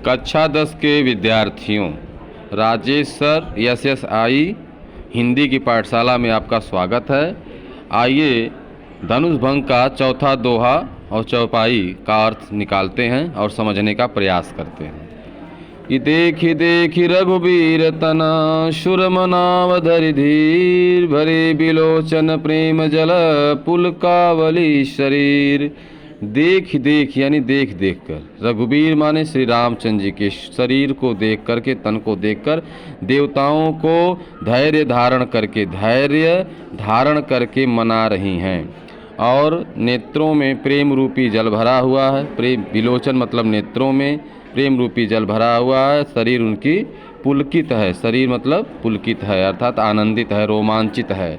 कक्षा 10 के विद्यार्थियों, राजेश सर SSI हिंदी की पाठशाला में आपका स्वागत है। आइए धनुष भंग का चौथा दोहा और चौपाई का अर्थ निकालते हैं और समझने का प्रयास करते हैं। कि देखि देखि रघुबीर तना सुरमनावधरि धीर, भरे बिलोचन प्रेम जल पुलकावली शरीर। देख देख यानी देख देख कर, रघुबीर माने श्री रामचंद्र जी के शरीर को देख करके, तन को देखकर देवताओं को धैर्य धारण करके मना रही हैं। और नेत्रों में प्रेम रूपी जल भरा हुआ है। प्रेम विलोचन मतलब नेत्रों में प्रेम रूपी जल भरा हुआ है। शरीर उनकी पुलकित है, शरीर मतलब पुलकित है अर्थात आनंदित है, रोमांचित है।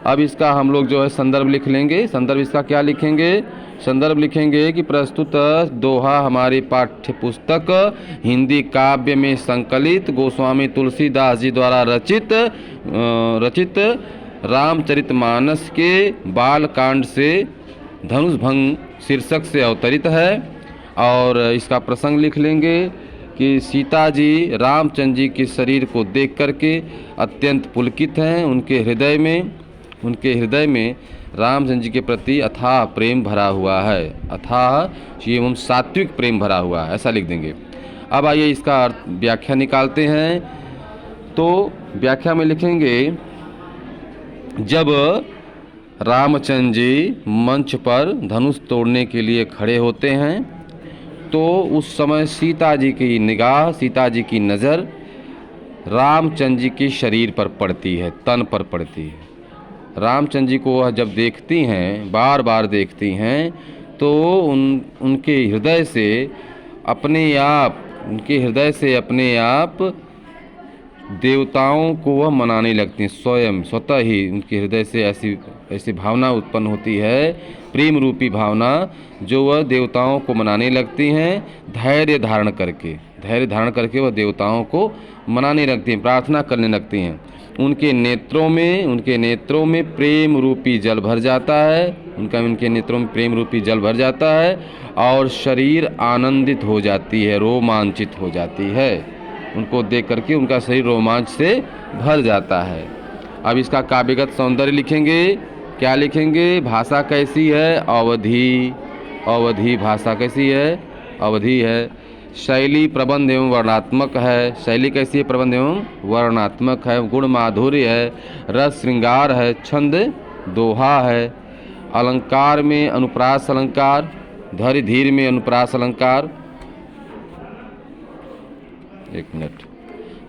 अब इसका हम लोग जो है संदर्भ लिख लेंगे। संदर्भ इसका क्या लिखेंगे? संदर्भ लिखेंगे कि प्रस्तुत दोहा हमारी पाठ्य पुस्तक हिंदी काव्य में संकलित गोस्वामी तुलसीदास जी द्वारा रचित रामचरितमानस के बालकांड से धनुष भंग शीर्षक से अवतरित है। और इसका प्रसंग लिख लेंगे कि सीता जी रामचंद्र जी के शरीर को देख करके अत्यंत पुलकित हैं। उनके हृदय में रामचंद्र जी के प्रति अथाह प्रेम भरा हुआ है, अथाह एवं सात्विक प्रेम भरा हुआ है, ऐसा लिख देंगे। अब आइए इसका अर्थ व्याख्या निकालते हैं। तो व्याख्या में लिखेंगे, जब रामचंद्र जी मंच पर धनुष तोड़ने के लिए खड़े होते हैं तो उस समय सीता जी की निगाह, सीता जी की नज़र रामचंद्र जी के शरीर पर पड़ती है, तन पर पड़ती है। रामचंद्र जी को वह जब देखती हैं, बार बार देखती हैं, तो उनके हृदय से अपने आप देवताओं को वह मनाने लगती हैं। स्वतः ही उनके हृदय से ऐसी भावना उत्पन्न होती है, प्रेम रूपी भावना, जो वह देवताओं को मनाने लगती हैं। धैर्य धारण करके वह देवताओं को मनाने लगती हैं, प्रार्थना करने लगती हैं। उनके नेत्रों में प्रेम रूपी जल भर जाता है। उनके नेत्रों में प्रेम रूपी जल भर जाता है और शरीर आनंदित हो जाती है, रोमांचित हो जाती है। उनको देख करके उनका शरीर रोमांच से भर जाता है। अब इसका काव्यगत सौंदर्य लिखेंगे। क्या लिखेंगे? भाषा कैसी है? अवधी भाषा कैसी है? अवधी है। शैली प्रबंध एवं वर्णात्मक है। शैली कैसी है? प्रबंध एवं वर्णात्मक है। गुण माधुर्य है, रस श्रृंगार है, छंद दोहा है। अलंकार में अनुप्रास अलंकार, धरि धीर में अनुप्रास अलंकार,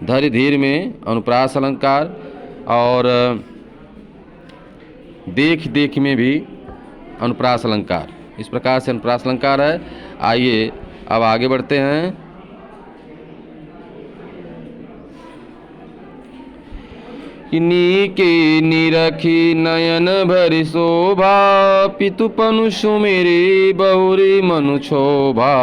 धरि धीर में अनुप्रास अलंकार, और देख देख में भी अनुप्रास अलंकार। इस प्रकार से अनुप्रास अलंकार है। आइए अब आगे बढ़ते हैं। कि नीके निरखी नयन भरि शोभा, पितुपनु सुमेरी बहुरी मनु क्षोभा।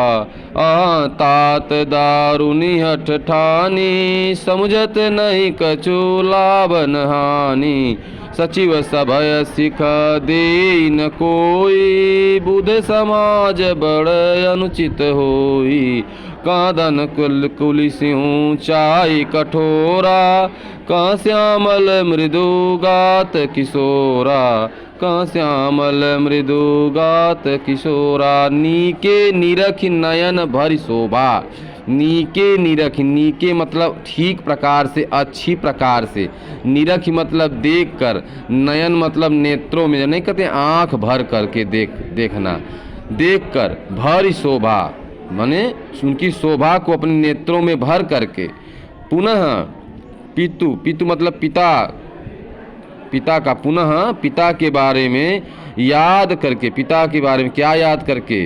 तात दारुनि हठ ठानी, समुझत नहीं कछु लाभन हानि। सचिव सभय सिख दे न कोई, बुध समाज बड़ अनुचित होई। कादन कुल सिंह चाई कठोरा, का श्यामल मृदु गात किशोरा। का श्यामल मृदु गात किशोरा। नीके निरख नयन भरि शोभा। नीके मतलब ठीक प्रकार से, अच्छी प्रकार से। निरख मतलब देख कर, नयन मतलब नेत्रों में, नहीं कहते आँख भर करके देखना, देख कर। भरि शोभा माने उनकी शोभा को अपने नेत्रों में भर करके। पुनः पितु मतलब पिता का पुनः पिता के बारे में याद करके। पिता के बारे में क्या याद करके?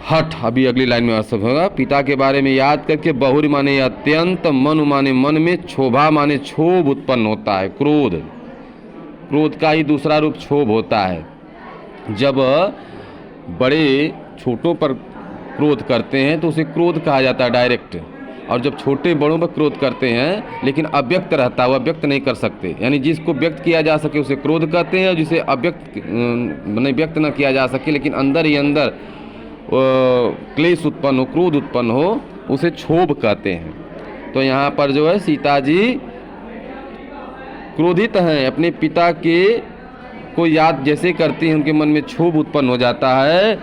हठ, अभी अगली लाइन में अर्थ होगा। पिता के बारे में याद करके। बहुरी माने अत्यंत, मनु माने मन में, क्षोभा माने क्षोभ उत्पन्न होता है, क्रोध का ही दूसरा रूप क्षोभ होता है। जब बड़े छोटों पर क्रोध करते हैं तो उसे क्रोध कहा जाता है डायरेक्ट। और जब छोटे बड़ों पर क्रोध करते हैं लेकिन अव्यक्त रहता है, वह व्यक्त नहीं कर सकते, यानी जिसको व्यक्त किया जा सके उसे क्रोध कहते हैं, और जिसे अव्यक्त नहीं व्यक्त न किया जा सके लेकिन अंदर ही अंदर क्लेश उत्पन्न हो, क्रोध उत्पन्न हो, उसे क्षोभ कहते हैं। तो यहाँ पर जो है सीता जी क्रोधित हैं, अपने पिता के को याद जैसे करती हैं उनके मन में क्षोभ उत्पन्न हो जाता है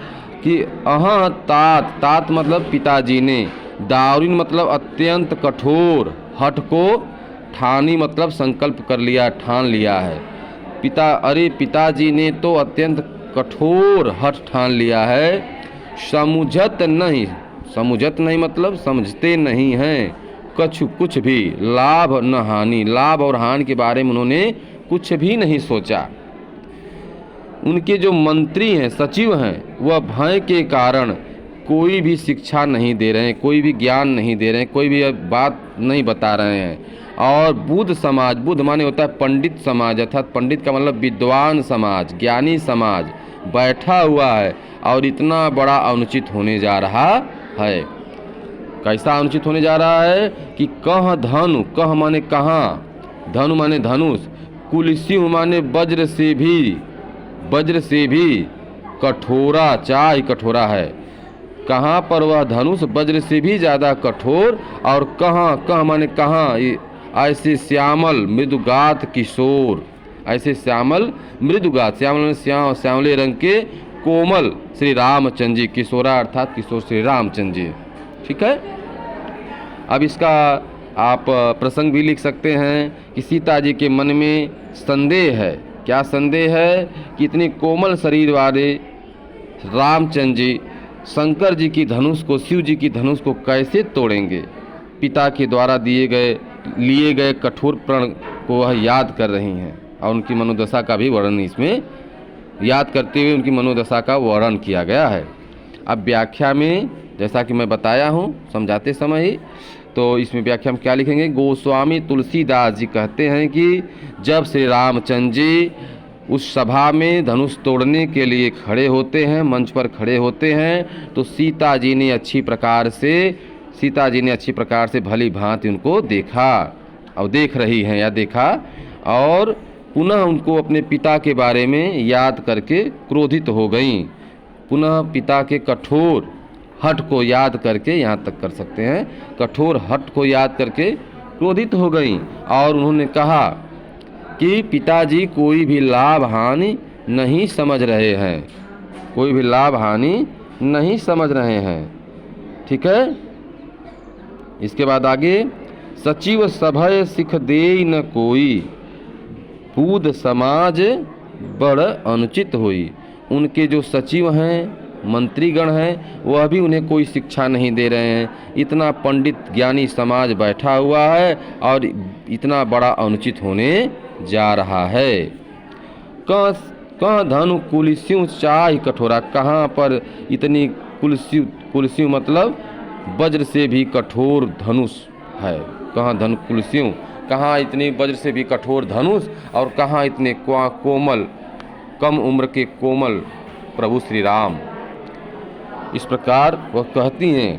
कि अहाँ तात, तात मतलब पिताजी ने, दारुण मतलब अत्यंत कठोर, हठ को ठानी मतलब संकल्प कर लिया, ठान लिया है। अरे पिताजी ने तो अत्यंत कठोर हठ ठान लिया है। समुझत नहीं, समुझत नहीं मतलब समझते नहीं हैं कुछ भी, लाभ न हानि, लाभ और हानि के बारे में उन्होंने कुछ भी नहीं सोचा। उनके जो मंत्री हैं, सचिव हैं, वह भय के कारण कोई भी शिक्षा नहीं दे रहे हैं, कोई भी ज्ञान नहीं दे रहे हैं, कोई भी बात नहीं बता रहे हैं। और बुद्ध समाज, बुद्ध माने होता है पंडित समाज, अर्थात पंडित का मतलब विद्वान समाज, ज्ञानी समाज बैठा हुआ है और इतना बड़ा अनुचित होने जा रहा है। कैसा अनुचित होने जा रहा है कि कह धनु, कह माने कहाँ, धनु माने धनुष, कुलस्यु माने वज्र से भी कठोरा, चाय कठोरा है। कहाँ पर वह धनुष वज्र से भी ज़्यादा कठोर, और कहाँ, कह माने कहाँ, ऐसे श्यामल मृदुगात किशोर, ऐसे श्यामल मृदुगात, श्यामल श्यामले रंग के कोमल श्री रामचंद्र जी, किशोरा अर्थात किशोर श्री रामचंद्र जी। ठीक है। अब इसका आप प्रसंग भी लिख सकते हैं कि सीता जी के मन में संदेह है। क्या संदेह है कि इतने कोमल शरीर वाले रामचंद्र जी शंकर जी की धनुष को, शिव जी की धनुष को कैसे तोड़ेंगे। पिता के द्वारा लिए गए कठोर प्रण को वह याद कर रही हैं और उनकी मनोदशा का भी वर्णन इसमें याद करते हुए उनकी मनोदशा का वर्णन किया गया है। अब व्याख्या में जैसा कि मैं बताया हूँ समझाते समय ही, तो इसमें व्याख्या में क्या लिखेंगे। गोस्वामी तुलसीदास जी कहते हैं कि जब श्री रामचंद्र जी उस सभा में धनुष तोड़ने के लिए खड़े होते हैं, मंच पर खड़े होते हैं, तो सीता जी ने अच्छी प्रकार से भली भांति उनको देखा और देख रही हैं या देखा, और पुनः उनको अपने पिता के बारे में याद करके क्रोधित हो गईं। पुनः पिता के कठोर हठ को याद करके, यहाँ तक कर सकते हैं, कठोर हठ को याद करके क्रोधित हो गईं और उन्होंने कहा कि पिताजी कोई भी लाभ हानि नहीं समझ रहे हैं, कोई भी लाभ हानि नहीं समझ रहे हैं। ठीक है। इसके बाद आगे, सचिव सभय सिख दे न कोई, पूद समाज बड़ अनुचित हुई। उनके जो सचिव हैं, मंत्रीगण हैं, वह भी उन्हें कोई शिक्षा नहीं दे रहे हैं। इतना पंडित ज्ञानी समाज बैठा हुआ है और इतना बड़ा अनुचित होने जा रहा है। कहाँ धनु कुलस्यु चाय कठोरा, कहाँ पर इतनी कुलस्यु मतलब वज्र से भी कठोर धनुष है। कहाँ धनु कुलस्यु, कहाँ इतनी वज्र से भी कठोर धनुष, और कहाँ इतने कोमल, कम उम्र के कोमल प्रभु श्री राम। इस प्रकार वह कहती हैं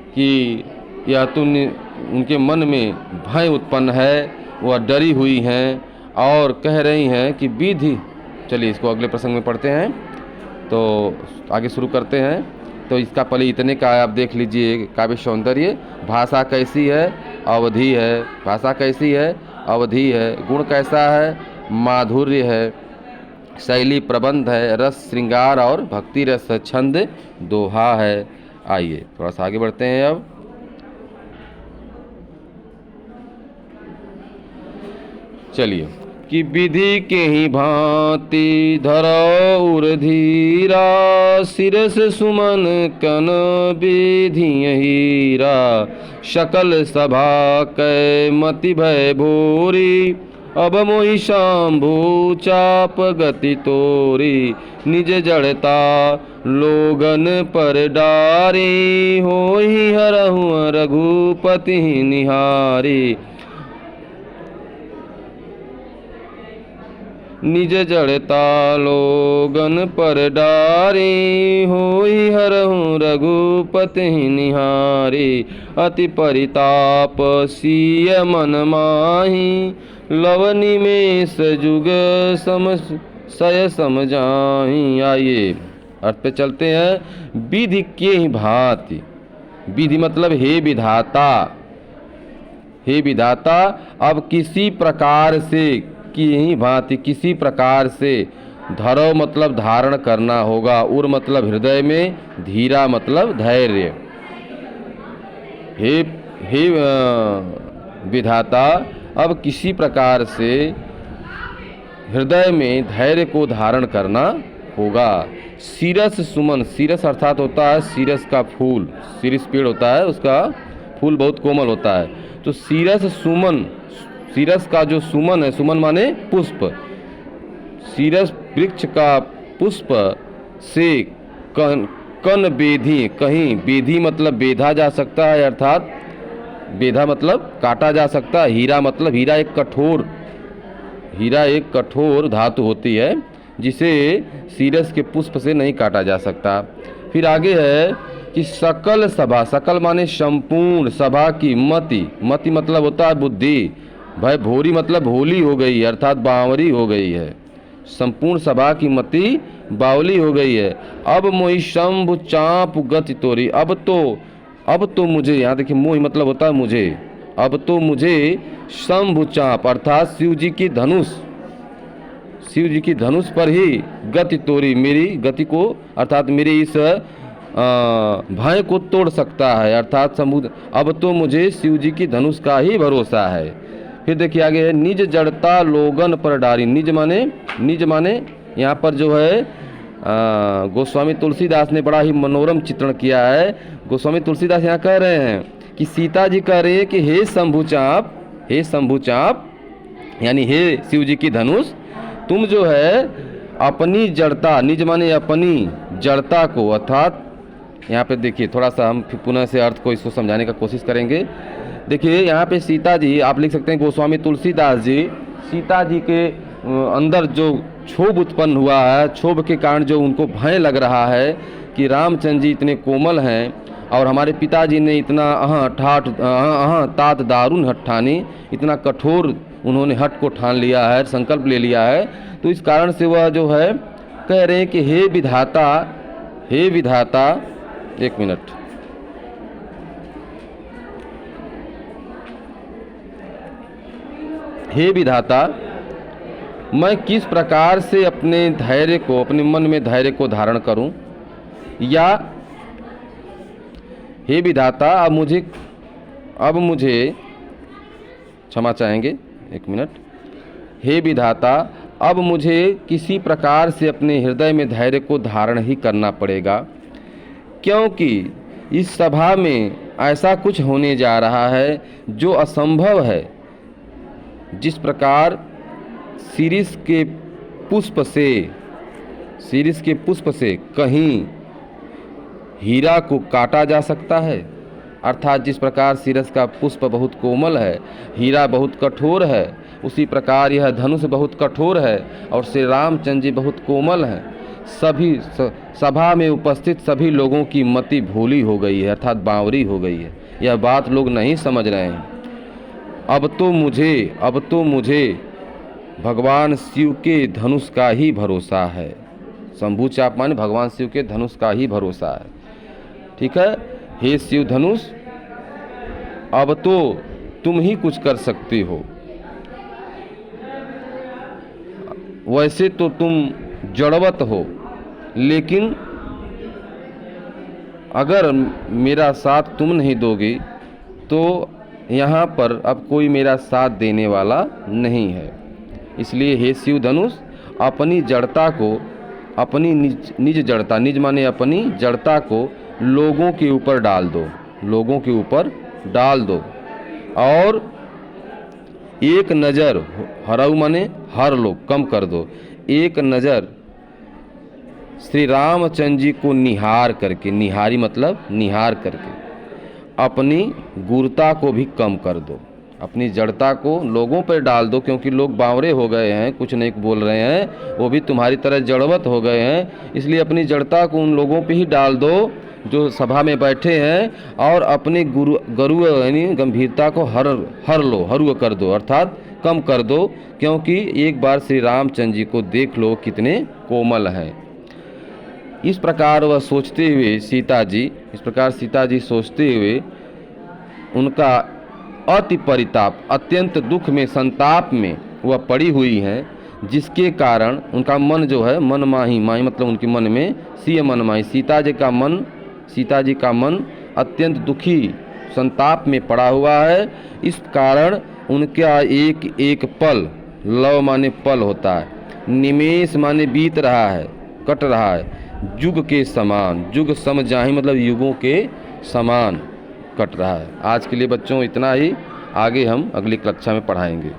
कि यह तो उनके मन में भय उत्पन्न है, वह डरी हुई हैं और कह रही हैं कि विधि। चलिए इसको अगले प्रसंग में पढ़ते हैं, तो आगे शुरू करते हैं। तो इसका पहले इतने का आप देख लीजिए काव्य सौंदर्य। भाषा कैसी है, अवधि है। भाषा कैसी है, अवधि है। गुण कैसा है, माधुर्य है। शैली प्रबंध है, रस श्रृंगार और भक्ति रस छंद दोहा है। आइए थोड़ा सा आगे बढ़ते हैं अब। चलिए कि विधि के ही भांति धरो उर धीरा, सिरस सुमन कन विधि हीरा, सकल सभा कै मति भय भोरी, अब मोहि शंभु चाप गति तोरी, निज जड़ता लोगन पर डारी, होहि हरहु रघुपति निहारी, निज जड़ता लोगन पर डारी, होई हरहु रघुपति निहारी, अति परिताप सिय मन माही, लवनी में सजुग सय समझाही। आइए अर्थ पे चलते हैं। विधि के ही भांति, विधि मतलब हे विधाता, हे विधाता अब किसी प्रकार से, की ही भांति किसी प्रकार से, धरो मतलब धारण करना होगा, उर मतलब हृदय में, धीरा मतलब धैर्य। हे विधाता अब किसी प्रकार से हृदय में धैर्य को धारण करना होगा। सीरस सुमन, सीरस अर्थात होता है सीरस का फूल, सीरस पेड़ होता है, उसका फूल बहुत कोमल होता है। तो सीरस सुमन, सीरस का जो सुमन है, सुमन माने पुष्प, सीरस वृक्ष का पुष्प से कन बेधी, कहीं बेधी मतलब बेधा जा सकता है, अर्थात बेधा मतलब काटा जा सकता है। हीरा मतलब, हीरा एक कठोर, हीरा एक कठोर धातु होती है जिसे सीरस के पुष्प से नहीं काटा जा सकता। फिर आगे है कि सकल सभा, सकल माने संपूर्ण, सभा की मति, मति मतलब होता है बुद्धि, भाई भोरी मतलब भोली हो गई अर्थात बावरी हो गई है, संपूर्ण सभा की मति बावली हो गई है। अब मोहि शंभु चाप गति तोरी, अब तो मुझे, यहाँ देखिए मोहि मतलब होता है मुझे, अब तो मुझे शंभु चाप अर्थात शिव जी की धनुष, शिव जी की धनुष पर ही गति तोरी, मेरी गति को अर्थात मेरी इस भय को तोड़ सकता है, अर्थात समुद्र, अब तो मुझे शिव जी की धनुष का ही भरोसा है। फिर देखिए आगे है निज जड़ता लोगन पर डारी, निज माने यहाँ पर जो है गोस्वामी तुलसीदास ने बड़ा ही मनोरम चित्रण किया है। गोस्वामी तुलसीदास यहाँ कह रहे हैं कि सीता जी कह रहे हैं कि हे शंभु चाप, हे शंभु चाप यानी हे शिव जी की धनुष, तुम जो है अपनी जड़ता, निज माने अपनी जड़ता को, अर्थात यहाँ पे देखिए थोड़ा सा हम पुनः से अर्थ को इसको समझाने का कोशिश करेंगे। देखिए यहाँ पे सीता जी, आप लिख सकते हैं गोस्वामी तुलसीदास जी, सीता जी के अंदर जो क्षोभ उत्पन्न हुआ है, क्षोभ के कारण जो उनको भय लग रहा है कि रामचंद्र जी इतने कोमल हैं और हमारे पिताजी ने इतना तात दारुण हठ ठानी, इतना कठोर उन्होंने हट को ठान लिया है, संकल्प ले लिया है, तो इस कारण से वह जो है कह रहे हैं कि हे विधाता, हे विधाता, एक मिनट, हे विधाता मैं किस प्रकार से अपने धैर्य को, अपने मन में धैर्य को धारण करूं, या हे विधाता अब मुझे क्षमा चाहेंगे, एक मिनट, हे विधाता अब मुझे किसी प्रकार से अपने हृदय में धैर्य को धारण ही करना पड़ेगा, क्योंकि इस सभा में ऐसा कुछ होने जा रहा है जो असंभव है। जिस प्रकार सीरिस के पुष्प से कहीं हीरा को काटा जा सकता है, अर्थात जिस प्रकार सीरस का पुष्प बहुत कोमल है, हीरा बहुत कठोर है, उसी प्रकार यह धनुष बहुत कठोर है और श्री रामचंद्र जी बहुत कोमल हैं। सभी सभा में उपस्थित सभी लोगों की मति भोली हो गई है, अर्थात बावरी हो गई है। यह बात लोग नहीं समझ रहे हैं। अब तो मुझे भगवान शिव के धनुष का ही भरोसा है। शंभु चाप माने भगवान शिव के धनुष का ही भरोसा है। ठीक है, हे शिव धनुष, अब तो तुम ही कुछ कर सकते हो। वैसे तो तुम जड़वत हो, लेकिन अगर मेरा साथ तुम नहीं दोगे तो यहाँ पर अब कोई मेरा साथ देने वाला नहीं है। इसलिए हे शिव धनुष, अपनी जड़ता को, अपनी निज जड़ता, निज माने अपनी जड़ता को लोगों के ऊपर डाल दो, लोगों के ऊपर डाल दो, और एक नज़र, हरऊ माने हर लो, कम कर दो, एक नज़र श्री रामचंद्र जी को निहार करके, निहारी मतलब निहार करके अपनी गुरता को भी कम कर दो, अपनी जड़ता को लोगों पर डाल दो, क्योंकि लोग बावरे हो गए हैं, कुछ नहीं बोल रहे हैं, वो भी तुम्हारी तरह जड़वत हो गए हैं। इसलिए अपनी जड़ता को उन लोगों पे ही डाल दो जो सभा में बैठे हैं, और अपने गरुड़ यानी गंभीरता को हरुआ कर दो, अर्थात कम कर दो, क्योंकि एक बार श्री रामचंद्र जी को देख लो कितने कोमल हैं। इस प्रकार वह सोचते हुए सीता जी सोचते हुए उनका अति परिताप, अत्यंत दुख में, संताप में वह पड़ी हुई हैं, जिसके कारण उनका मन जो है मनमाही, माही मतलब उनके मन में सीय मनमाही, सीता जी का मन अत्यंत दुखी संताप में पड़ा हुआ है। इस कारण उनका एक एक पल, लव माने पल होता है, निमेष माने बीत रहा है, कट रहा है, युग के समान, युग सम जाहि मतलब युगों के समान कट रहा है। आज के लिए बच्चों इतना ही, आगे हम अगली कक्षा में पढ़ाएंगे।